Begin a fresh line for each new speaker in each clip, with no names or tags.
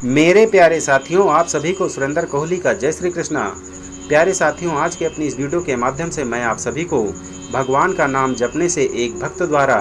मेरे प्यारे साथियों, आप सभी को सुरेंद्र कोहली का जय श्री कृष्णा। प्यारे साथियों, आज के अपनी इस वीडियो के माध्यम से मैं आप सभी को भगवान का नाम जपने से एक भक्त द्वारा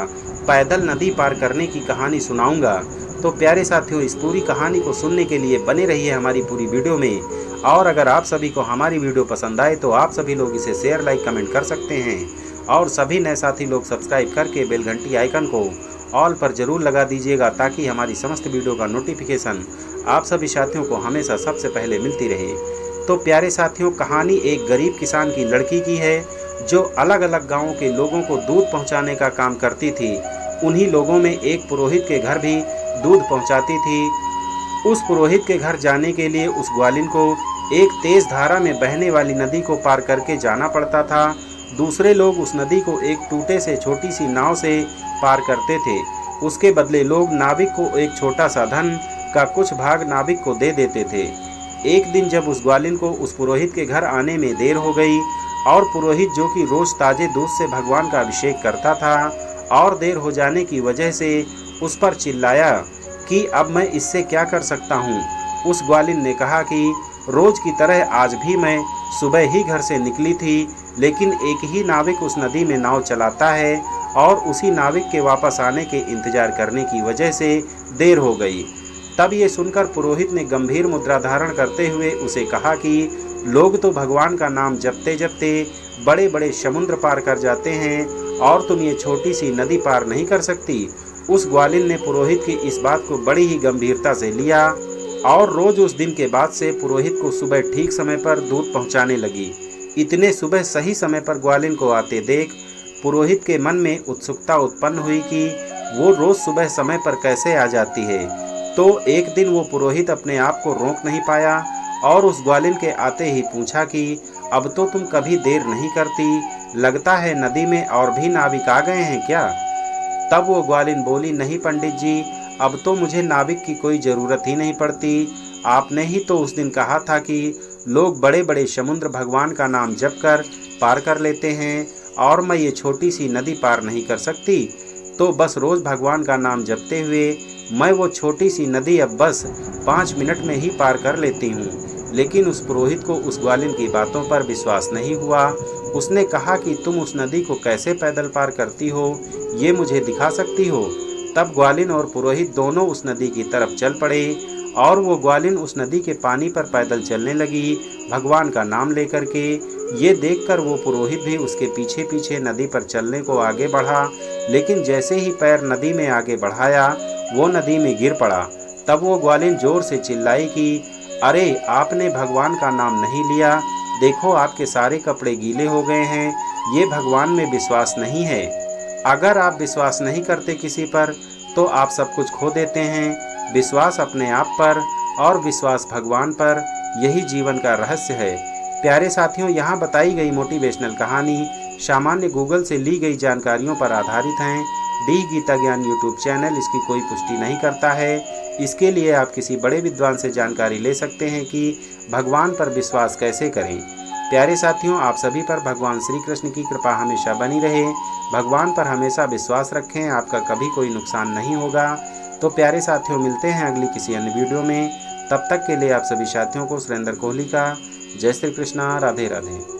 पैदल नदी पार करने की कहानी सुनाऊंगा। तो प्यारे साथियों, इस पूरी कहानी को सुनने के लिए बने रहिए हमारी पूरी वीडियो में। और अगर आप सभी को हमारी वीडियो पसंद आए तो आप सभी लोग इसे शेयर, लाइक, कमेंट कर सकते हैं। और सभी नए साथी लोग सब्सक्राइब करके बेल घंटी आइकन को ऑल पर जरूर लगा दीजिएगा, ताकि हमारी समस्त वीडियो का नोटिफिकेशन आप सभी साथियों को हमेशा सबसे पहले मिलती रहे। तो प्यारे साथियों, कहानी एक गरीब किसान की लड़की की है, जो अलग अलग गांवों के लोगों को दूध पहुंचाने का काम करती थी। उन्हीं लोगों में एक पुरोहित के घर भी दूध पहुंचाती थी। उस पुरोहित के घर जाने के लिए उस ग्वालिन को एक तेज धारा में बहने वाली नदी को पार करके जाना पड़ता था। दूसरे लोग उस नदी को एक टूटे से छोटी सी नाव से पार करते थे। उसके बदले लोग नाविक को एक छोटा सा धन का कुछ भाग नाविक को दे देते थे। एक दिन जब उस ग्वालिन को उस पुरोहित के घर आने में देर हो गई, और पुरोहित जो कि रोज ताजे दूध से भगवान का अभिषेक करता था, और देर हो जाने की वजह से उस पर चिल्लाया कि अब मैं इससे क्या कर सकता हूँ। उस ग्वालिन ने कहा कि रोज की तरह आज भी मैं सुबह ही घर से निकली थी, लेकिन एक ही नाविक उस नदी में नाव चलाता है, और उसी नाविक के वापस आने के इंतजार करने की वजह से देर हो गई। तब ये सुनकर पुरोहित ने गंभीर मुद्रा धारण करते हुए उसे कहा कि लोग तो भगवान का नाम जपते जपते बड़े बड़े समुद्र पार कर जाते हैं, और तुम ये छोटी सी नदी पार नहीं कर सकती। उस ग्वालिन ने पुरोहित की इस बात को बड़ी ही गंभीरता से लिया, और रोज उस दिन के बाद से पुरोहित को सुबह ठीक समय पर दूध पहुंचाने लगी। इतने सुबह सही समय पर ग्वालिन को आते देख पुरोहित के मन में उत्सुकता उत्पन्न हुई कि वो रोज सुबह समय पर कैसे आ जाती है। तो एक दिन वो पुरोहित अपने आप को रोक नहीं पाया, और उस ग्वालिन के आते ही पूछा कि अब तो तुम कभी देर नहीं करती, लगता है नदी में और भी नाविक आ गए हैं क्या? तब वो ग्वालिन बोली, नहीं पंडित जी, अब तो मुझे नाविक की कोई ज़रूरत ही नहीं पड़ती। आपने ही तो उस दिन कहा था कि लोग बड़े बड़े समुद्र भगवान का नाम जप कर पार कर लेते हैं, और मैं ये छोटी सी नदी पार नहीं कर सकती। तो बस रोज़ भगवान का नाम जपते हुए मैं वो छोटी सी नदी अब बस 5 मिनट में ही पार कर लेती हूँ। लेकिन उस पुरोहित को उस ग्वालिन की बातों पर विश्वास नहीं हुआ। उसने कहा कि तुम उस नदी को कैसे पैदल पार करती हो, ये मुझे दिखा सकती हो? तब ग्वालिन और पुरोहित दोनों उस नदी की तरफ चल पड़े, और वो ग्वालिन उस नदी के पानी पर पैदल चलने लगी, भगवान का नाम लेकर के। ये देखकर वो पुरोहित भी उसके पीछे पीछे नदी पर चलने को आगे बढ़ा, लेकिन जैसे ही पैर नदी में आगे बढ़ाया, वो नदी में गिर पड़ा। तब वो ग्वालिन जोर से चिल्लाई कि अरे, आपने भगवान का नाम नहीं लिया, देखो आपके सारे कपड़े गीले हो गए हैं, ये भगवान में विश्वास नहीं है। अगर आप विश्वास नहीं करते किसी पर, तो आप सब कुछ खो देते हैं। विश्वास अपने आप पर और विश्वास भगवान पर, यही जीवन का रहस्य है। प्यारे साथियों, यहाँ बताई गई मोटिवेशनल कहानी सामान्य गूगल से ली गई जानकारियों पर आधारित हैं। डी गीता ज्ञान यूट्यूब चैनल इसकी कोई पुष्टि नहीं करता है। इसके लिए आप किसी बड़े विद्वान से जानकारी ले सकते हैं कि भगवान पर विश्वास कैसे करें। प्यारे साथियों, आप सभी पर भगवान श्री कृष्ण की कृपा हमेशा बनी रहे। भगवान पर हमेशा विश्वास रखें, आपका कभी कोई नुकसान नहीं होगा। तो प्यारे साथियों, मिलते हैं अगली किसी अन्य वीडियो में। तब तक के लिए आप सभी साथियों को सुरेंद्र कोहली का जय श्री कृष्णा। राधे राधे।